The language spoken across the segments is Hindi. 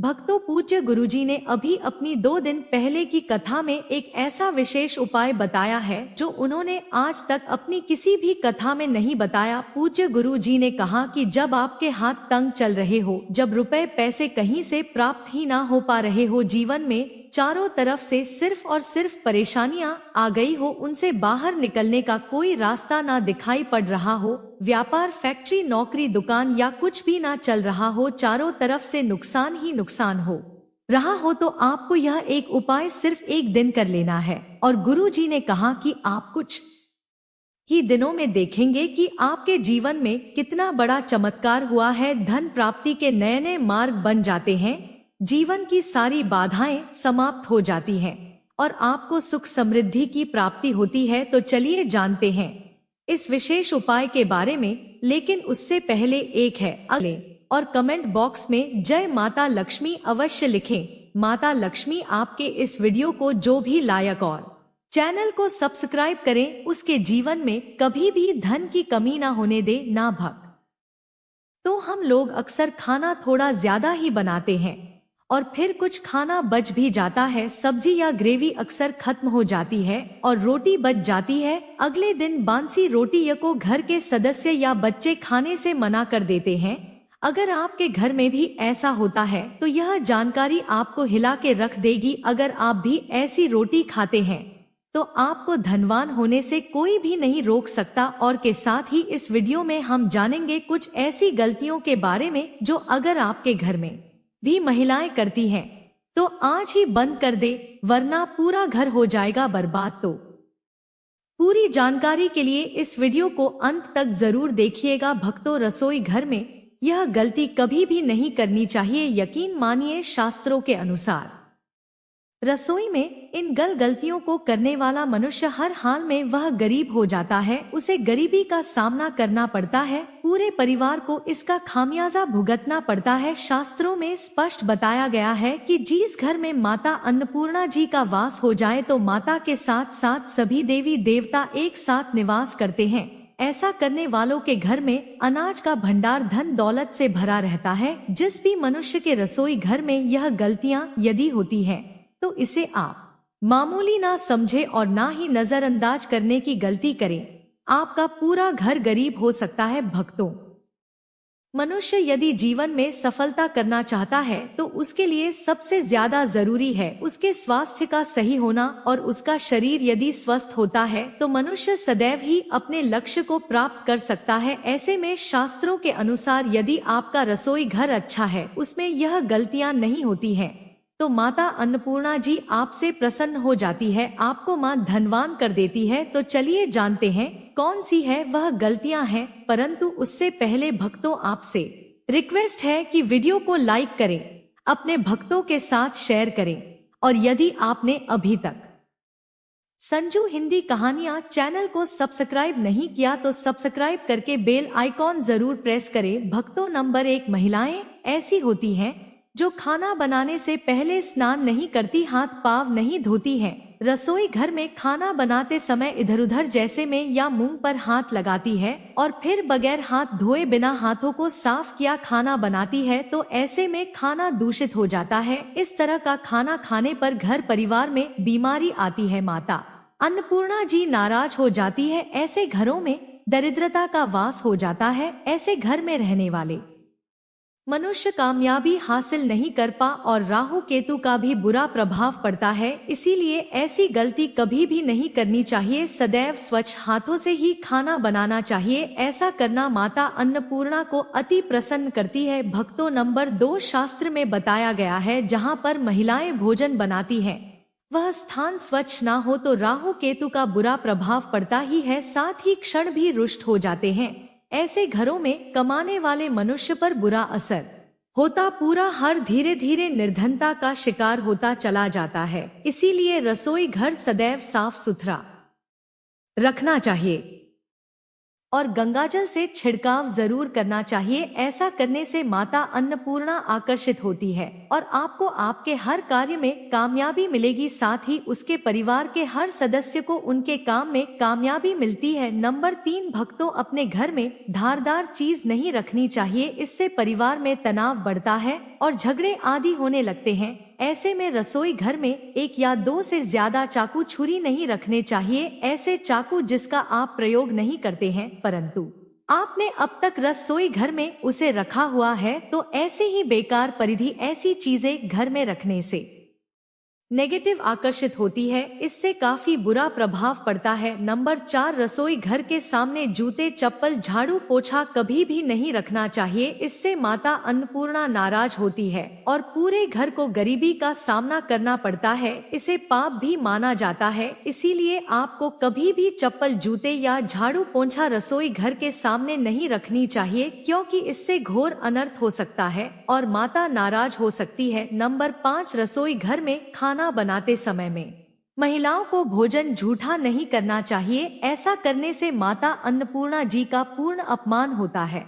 भक्तों, पूज्य गुरुजी ने अभी अपनी 2 दिन पहले की कथा में एक ऐसा विशेष उपाय बताया है जो उन्होंने आज तक अपनी किसी भी कथा में नहीं बताया। पूज्य गुरुजी ने कहा कि जब आपके हाथ तंग चल रहे हो, जब रुपए पैसे कहीं से प्राप्त ही ना हो पा रहे हो, जीवन में चारों तरफ से सिर्फ और सिर्फ परेशानियां आ गई हो, उनसे बाहर निकलने का कोई रास्ता ना दिखाई पड़ रहा हो, व्यापार, फैक्ट्री, नौकरी, दुकान या कुछ भी ना चल रहा हो, चारों तरफ से नुकसान ही नुकसान हो रहा हो, तो आपको यह एक उपाय सिर्फ 1 दिन कर लेना है। और गुरुजी ने कहा कि आप कुछ ही दिनों में देखेंगे कि आपके जीवन में कितना बड़ा चमत्कार हुआ है। धन प्राप्ति के नए नए मार्ग बन जाते हैं, जीवन की सारी बाधाएं समाप्त हो जाती हैं और आपको सुख समृद्धि की प्राप्ति होती है। तो चलिए जानते हैं इस विशेष उपाय के बारे में, लेकिन उससे पहले एक है अगले और कमेंट बॉक्स में जय माता लक्ष्मी अवश्य लिखें। माता लक्ष्मी आपके इस वीडियो को जो भी लायक और चैनल को सब्सक्राइब करें, उसके जीवन में कभी भी धन की कमी ना होने दे ना भक। तो हम लोग अक्सर खाना थोड़ा ज्यादा ही बनाते हैं और फिर कुछ खाना बच भी जाता है। सब्जी या ग्रेवी अक्सर खत्म हो जाती है और रोटी बच जाती है। अगले दिन बांसी रोटी या को घर के सदस्य या बच्चे खाने से मना कर देते हैं। अगर आपके घर में भी ऐसा होता है तो यह जानकारी आपको हिला के रख देगी। अगर आप भी ऐसी रोटी खाते हैं तो आपको धनवान होने से कोई भी नहीं रोक सकता। और के साथ ही इस वीडियो में हम जानेंगे कुछ ऐसी गलतियों के बारे में जो अगर आपके घर में भी महिलाएं करती हैं तो आज ही बंद कर दे, वरना पूरा घर हो जाएगा बर्बाद। तो पूरी जानकारी के लिए इस वीडियो को अंत तक जरूर देखिएगा। भक्तों, रसोई घर में यह गलती कभी भी नहीं करनी चाहिए। यकीन मानिए, शास्त्रों के अनुसार रसोई में इन गलतियों को करने वाला मनुष्य हर हाल में वह गरीब हो जाता है, उसे गरीबी का सामना करना पड़ता है, पूरे परिवार को इसका खामियाजा भुगतना पड़ता है। शास्त्रों में स्पष्ट बताया गया है कि जिस घर में माता अन्नपूर्णा जी का वास हो जाए तो माता के साथ साथ सभी देवी देवता एक साथ निवास करते हैं। ऐसा करने वालों के घर में अनाज का भंडार धन दौलत से भरा रहता है। जिस भी मनुष्य के रसोई घर में यह गलतियां यदि होती हैं तो इसे आप मामूली ना समझे और ना ही नजरअंदाज करने की गलती करें। आपका पूरा घर गरीब हो सकता है। भक्तों, मनुष्य यदि जीवन में सफलता करना चाहता है तो उसके लिए सबसे ज्यादा जरूरी है उसके स्वास्थ्य का सही होना, और उसका शरीर यदि स्वस्थ होता है तो मनुष्य सदैव ही अपने लक्ष्य को प्राप्त कर सकता है। ऐसे में शास्त्रों के अनुसार यदि आपका रसोई घर अच्छा है, उसमें यह गलतियां नहीं होती हैं, तो माता अन्नपूर्णा जी आपसे प्रसन्न हो जाती है, आपको मां धनवान कर देती है। तो चलिए जानते हैं कौन सी है वह गलतियां हैं। परंतु उससे पहले भक्तों, आपसे रिक्वेस्ट है कि वीडियो को लाइक करें, अपने भक्तों के साथ शेयर करें, और यदि आपने अभी तक संजू हिंदी कहानियां चैनल को सब्सक्राइब नहीं किया तो सब्सक्राइब करके बेल आइकॉन जरूर प्रेस करें। भक्तों, नंबर 1, महिलाएं ऐसी होती हैं जो खाना बनाने से पहले स्नान नहीं करती, हाथ पाव नहीं धोती हैं, रसोई घर में खाना बनाते समय इधर उधर जैसे में या मुंह पर हाथ लगाती है और फिर बगैर हाथ धोए बिना हाथों को साफ किया खाना बनाती है, तो ऐसे में खाना दूषित हो जाता है। इस तरह का खाना खाने पर घर परिवार में बीमारी आती है, माता अन्नपूर्णा जी नाराज हो जाती है, ऐसे घरों में दरिद्रता का वास हो जाता है, ऐसे घर में रहने वाले मनुष्य कामयाबी हासिल नहीं कर पा और राहु केतु का भी बुरा प्रभाव पड़ता है। इसीलिए ऐसी गलती कभी भी नहीं करनी चाहिए। सदैव स्वच्छ हाथों से ही खाना बनाना चाहिए। ऐसा करना माता अन्नपूर्णा को अति प्रसन्न करती है। भक्तों, नंबर 2, शास्त्र में बताया गया है जहाँ पर महिलाएं भोजन बनाती हैं वह स्थान स्वच्छ ना हो तो राहु केतु का बुरा प्रभाव पड़ता ही है, साथ ही क्षण भी रुष्ट हो जाते हैं। ऐसे घरों में कमाने वाले मनुष्य पर बुरा असर होता, पूरा हर धीरे धीरे निर्धनता का शिकार होता चला जाता है। इसीलिए रसोई घर सदैव साफ सुथरा रखना चाहिए और गंगाजल से छिड़काव जरूर करना चाहिए। ऐसा करने से माता अन्नपूर्णा आकर्षित होती है और आपको आपके हर कार्य में कामयाबी मिलेगी, साथ ही उसके परिवार के हर सदस्य को उनके काम में कामयाबी मिलती है। नंबर 3, भक्तों, अपने घर में धारदार चीज नहीं रखनी चाहिए, इससे परिवार में तनाव बढ़ता है और झगड़े आदि होने लगते हैं। ऐसे में रसोई घर में एक या दो से ज्यादा चाकू छुरी नहीं रखने चाहिए। ऐसे चाकू जिसका आप प्रयोग नहीं करते हैं परंतु आपने अब तक रसोई घर में उसे रखा हुआ है, तो ऐसे ही बेकार परिधि ऐसी चीजें घर में रखने से नेगेटिव आकर्षित होती है, इससे काफी बुरा प्रभाव पड़ता है। नंबर 4, रसोई घर के सामने जूते, चप्पल, झाड़ू, पोछा कभी भी नहीं रखना चाहिए। इससे माता अन्नपूर्णा नाराज होती है और पूरे घर को गरीबी का सामना करना पड़ता है। इसे पाप भी माना जाता है, इसीलिए आपको कभी भी चप्पल, जूते या झाड़ू, पोंछा रसोई घर के सामने नहीं रखनी चाहिए, क्योंकि इससे घोर अनर्थ हो सकता है और माता नाराज हो सकती है। नंबर 5, रसोई घर में खाना बनाते समय में महिलाओं को भोजन झूठा नहीं करना चाहिए। ऐसा करने से माता अन्नपूर्णा जी का पूर्ण अपमान होता है।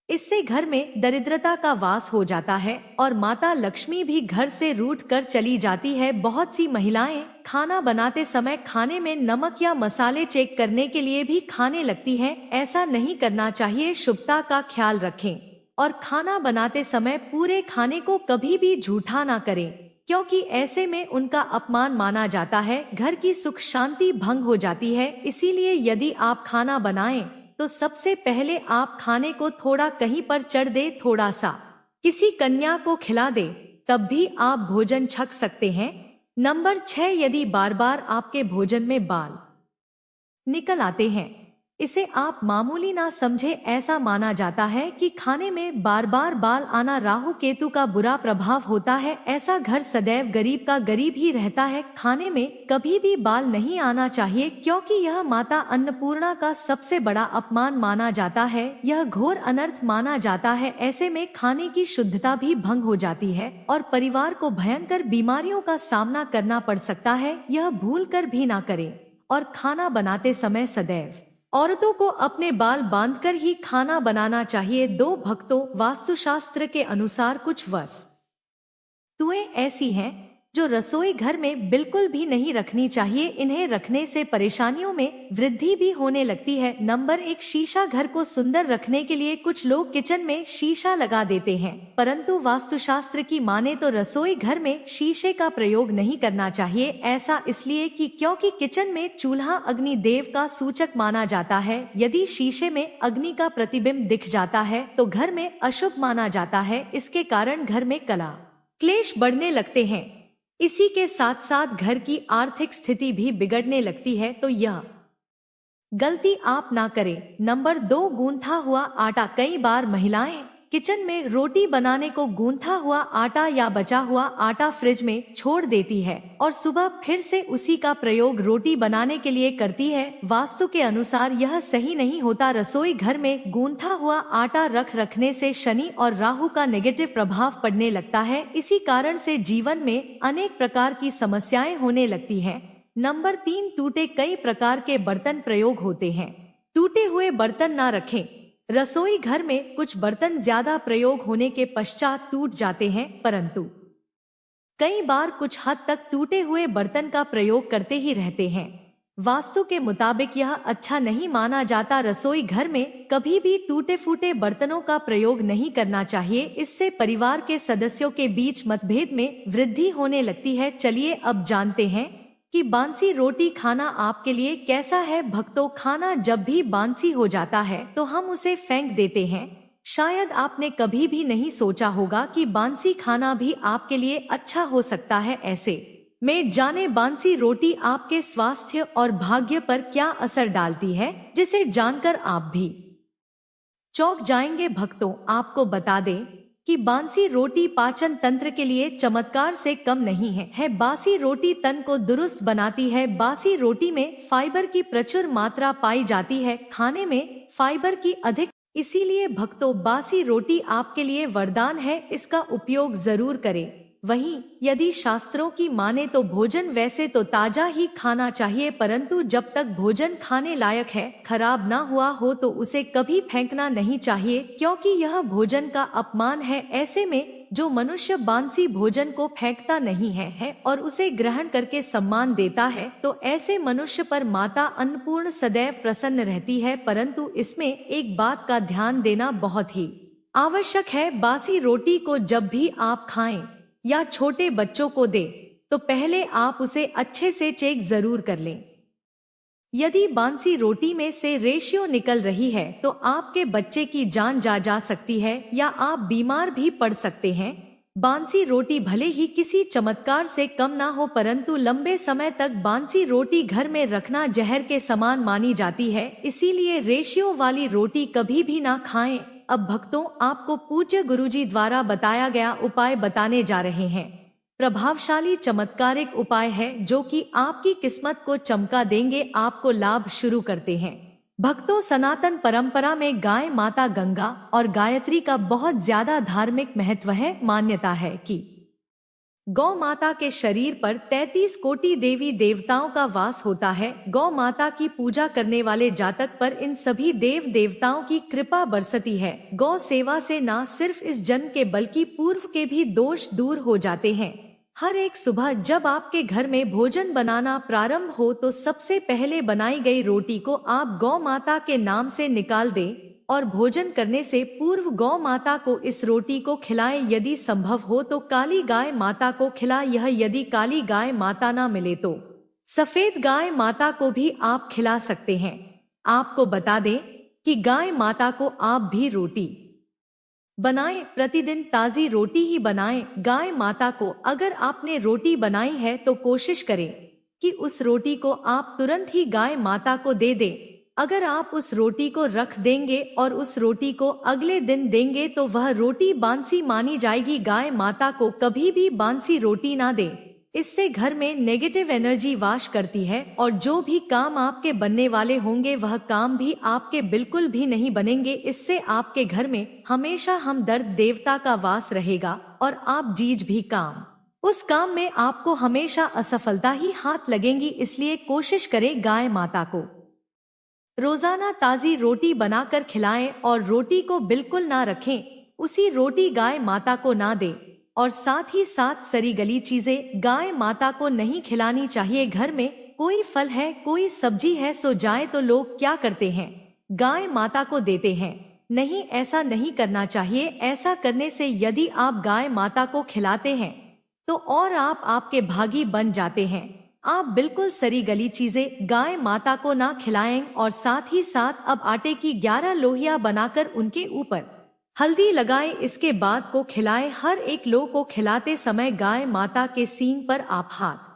इससे घर में दरिद्रता का वास हो जाता है और माता लक्ष्मी भी घर से रूठ कर चली जाती है। बहुत सी महिलाएं खाना बनाते समय खाने में नमक या मसाले चेक करने के लिए भी खाने लगती हैं। ऐसा नहीं करना चाहिए। शुभता का ख्याल रखें और खाना बनाते समय पूरे खाने को कभी भी झूठा ना करें, क्योंकि ऐसे में उनका अपमान माना जाता है। घर की सुख शांति भंग हो जाती है। इसीलिए यदि आप खाना बनाएं तो सबसे पहले आप खाने को थोड़ा कहीं पर चढ़ दे, थोड़ा सा किसी कन्या को खिला दे, तब भी आप भोजन छक सकते हैं। नंबर 6, यदि बार बार आपके भोजन में बाल निकल आते हैं, इसे आप मामूली ना समझे। ऐसा माना जाता है कि खाने में बार बार बाल आना राहु केतु का बुरा प्रभाव होता है। ऐसा घर सदैव गरीब का गरीब ही रहता है। खाने में कभी भी बाल नहीं आना चाहिए, क्योंकि यह माता अन्नपूर्णा का सबसे बड़ा अपमान माना जाता है। यह घोर अनर्थ माना जाता है। ऐसे में खाने की शुद्धता भी भंग हो जाती है और परिवार को भयंकर बीमारियों का सामना करना पड़ सकता है। यह भूल कर भी ना करें। और खाना बनाते समय सदैव औरतों को अपने बाल बांधकर ही खाना बनाना चाहिए। 2 भक्तों, वास्तुशास्त्र के अनुसार कुछ वस्तुएं ऐसी हैं जो रसोई घर में बिल्कुल भी नहीं रखनी चाहिए। इन्हें रखने से परेशानियों में वृद्धि भी होने लगती है। नंबर 1, शीशा। घर को सुंदर रखने के लिए कुछ लोग किचन में शीशा लगा देते हैं, परंतु वास्तुशास्त्र की माने तो रसोई घर में शीशे का प्रयोग नहीं करना चाहिए। ऐसा इसलिए कि क्योंकि किचन में चूल्हा अग्नि देव का सूचक माना जाता है। यदि शीशे में अग्नि का प्रतिबिंब दिख जाता है तो घर में अशुभ माना जाता है। इसके कारण घर में कलह क्लेश बढ़ने लगते हैं। इसी के साथ साथ घर की आर्थिक स्थिति भी बिगड़ने लगती है, तो यह गलती आप ना करें। नंबर 2, गूंथा हुआ आटा। कई बार महिलाएं किचन में रोटी बनाने को गूंथा हुआ आटा या बचा हुआ आटा फ्रिज में छोड़ देती है और सुबह फिर से उसी का प्रयोग रोटी बनाने के लिए करती है। वास्तु के अनुसार यह सही नहीं होता। रसोई घर में गूंथा हुआ आटा रखने से शनि और राहु का नेगेटिव प्रभाव पड़ने लगता है। इसी कारण से जीवन में अनेक प्रकार की समस्याएं होने लगती हैं। नंबर 3, टूटे। कई प्रकार के बर्तन प्रयोग होते हैं। टूटे हुए बर्तन ना रखें। रसोई घर में कुछ बर्तन ज्यादा प्रयोग होने के पश्चात टूट जाते हैं, परंतु कई बार कुछ हद तक टूटे हुए बर्तन का प्रयोग करते ही रहते हैं। वास्तु के मुताबिक यह अच्छा नहीं माना जाता। रसोई घर में कभी भी टूटे फूटे बर्तनों का प्रयोग नहीं करना चाहिए। इससे परिवार के सदस्यों के बीच मतभेद में वृद्धि होने लगती है। चलिए अब जानते हैं कि बांसी रोटी खाना आपके लिए कैसा है। भक्तों, खाना जब भी बांसी हो जाता है तो हम उसे फेंक देते हैं। शायद आपने कभी भी नहीं सोचा होगा कि बांसी खाना भी आपके लिए अच्छा हो सकता है। ऐसे में जाने बांसी रोटी आपके स्वास्थ्य और भाग्य पर क्या असर डालती है, जिसे जानकर आप भी चौंक जाएंगे। भक्तों, आपको बता दें कि बांसी रोटी पाचन तंत्र के लिए चमत्कार से कम नहीं है। बासी रोटी तन को दुरुस्त बनाती है। बासी रोटी में फाइबर की प्रचुर मात्रा पाई जाती है। खाने में फाइबर की अधिक, इसीलिए भक्तों, बासी रोटी आपके लिए वरदान है। इसका उपयोग जरूर करें। वहीं यदि शास्त्रों की माने तो भोजन वैसे तो ताजा ही खाना चाहिए, परंतु जब तक भोजन खाने लायक है, खराब ना हुआ हो तो उसे कभी फेंकना नहीं चाहिए, क्योंकि यह भोजन का अपमान है। ऐसे में जो मनुष्य बांसी भोजन को फेंकता नहीं है और उसे ग्रहण करके सम्मान देता है, तो ऐसे मनुष्य पर माता अन्नपूर्ण सदैव प्रसन्न रहती है। परंतु इसमें एक बात का ध्यान देना बहुत ही आवश्यक है। बासी रोटी को जब भी आप खाएं या छोटे बच्चों को दे तो पहले आप उसे अच्छे से चेक जरूर कर लें। यदि बासी रोटी में से रेशियो निकल रही है तो आपके बच्चे की जान जा सकती है या आप बीमार भी पड़ सकते हैं। बासी रोटी भले ही किसी चमत्कार से कम ना हो, परंतु लंबे समय तक बासी रोटी घर में रखना जहर के समान मानी जाती है, इसीलिए रेशियो वाली रोटी कभी भी ना खाएं। अब भक्तों, आपको पूज्य गुरुजी द्वारा बताया गया उपाय बताने जा रहे हैं। प्रभावशाली चमत्कारिक उपाय है जो कि आपकी किस्मत को चमका देंगे। आपको लाभ शुरू करते हैं। भक्तों, सनातन परंपरा में गाय माता गंगा और गायत्री का बहुत ज्यादा धार्मिक महत्व है। मान्यता है कि गौ माता के शरीर पर 33 कोटि देवी देवताओं का वास होता है। गौ माता की पूजा करने वाले जातक पर इन सभी देव देवताओं की कृपा बरसती है। गौ सेवा से न सिर्फ इस जन्म के बल्कि पूर्व के भी दोष दूर हो जाते हैं। हर एक सुबह जब आपके घर में भोजन बनाना प्रारंभ हो तो सबसे पहले बनाई गई रोटी को आप गौ माता के नाम से निकाल दें और भोजन करने से पूर्व गौ माता को इस रोटी को खिलाएं। यदि संभव हो तो काली गाय माता को खिलाएं। यदि काली गाय माता ना मिले तो सफेद गाय माता को भी आप खिला सकते हैं। आपको बता दें कि गाय माता को आप भी रोटी बनाएं, प्रतिदिन ताजी रोटी ही बनाएं। गाय माता को अगर आपने रोटी बनाई है तो कोशिश करें कि उस रोटी को आप तुरंत ही गाय माता को दे दें। अगर आप उस रोटी को रख देंगे और उस रोटी को अगले दिन देंगे तो वह रोटी बासी मानी जाएगी। गाय माता को कभी भी बासी रोटी ना दें, इससे घर में नेगेटिव एनर्जी वास करती है और जो भी काम आपके बनने वाले होंगे वह काम भी आपके बिल्कुल भी नहीं बनेंगे। इससे आपके घर में हमेशा हमदर्द देवता का वास रहेगा और आप जिस भी काम उस काम में आपको हमेशा असफलता ही हाथ लगेंगी। इसलिए कोशिश करें गाय माता को रोजाना ताजी रोटी बनाकर खिलाएं और रोटी को बिल्कुल ना रखें, उसी रोटी गाय माता को ना दें और साथ ही साथ सड़ी गली चीजें गाय माता को नहीं खिलानी चाहिए। घर में कोई फल है, कोई सब्जी है, सो जाए तो लोग क्या करते हैं, गाय माता को देते हैं। नहीं, ऐसा नहीं करना चाहिए। ऐसा करने से यदि आप गाय माता को खिलाते हैं तो और आप आपके भागी बन जाते हैं। आप बिल्कुल सड़ी गली चीजें गाय माता को ना खिलाएं और साथ ही साथ अब आटे की 11 लोहियां बनाकर उनके ऊपर हल्दी लगाएं। इसके बाद को खिलाएं। हर एक लोग को खिलाते समय गाय माता के सींग पर आप हाथ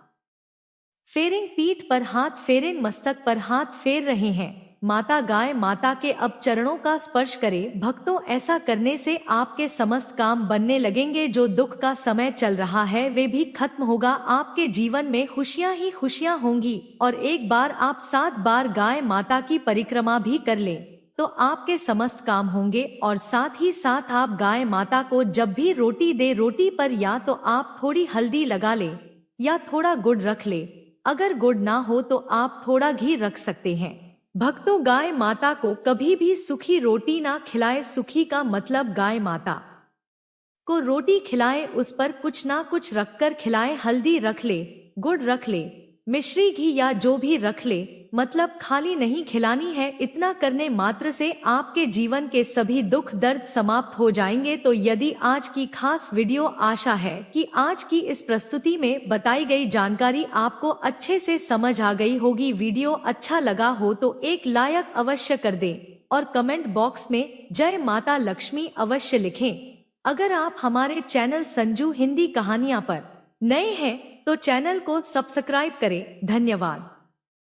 फेरें, पीठ पर हाथ फेरें, मस्तक पर हाथ फेर रहे हैं। माता गाय माता के अब चरणों का स्पर्श करें। भक्तों, ऐसा करने से आपके समस्त काम बनने लगेंगे। जो दुख का समय चल रहा है वे भी खत्म होगा। आपके जीवन में खुशियां ही खुशियां होंगी। और एक बार आप 7 बार गाय माता की परिक्रमा भी कर लें तो आपके समस्त काम होंगे। और साथ ही साथ आप गाय माता को जब भी रोटी दे, रोटी पर या तो आप थोड़ी हल्दी लगा ले या थोड़ा गुड़ रख ले। अगर गुड़ ना हो तो आप थोड़ा घी रख सकते हैं। भक्तों, गाय माता को कभी भी सूखी रोटी ना खिलाए। सूखी का मतलब गाय माता को रोटी खिलाए, उस पर कुछ ना कुछ रखकर खिलाए। हल्दी रख ले, गुड़ रख ले, मिश्री घी या जो भी रख ले, मतलब खाली नहीं खिलानी है। इतना करने मात्र से आपके जीवन के सभी दुख दर्द समाप्त हो जाएंगे। तो यदि आज की खास वीडियो, आशा है कि आज की इस प्रस्तुति में बताई गई जानकारी आपको अच्छे से समझ आ गई होगी। वीडियो अच्छा लगा हो तो एक लाइक अवश्य कर दें और कमेंट बॉक्स में जय माता लक्ष्मी अवश्य लिखें। अगर आप हमारे चैनल संजू हिंदी कहानियां पर नए हैं तो चैनल को सब्सक्राइब करें। धन्यवाद।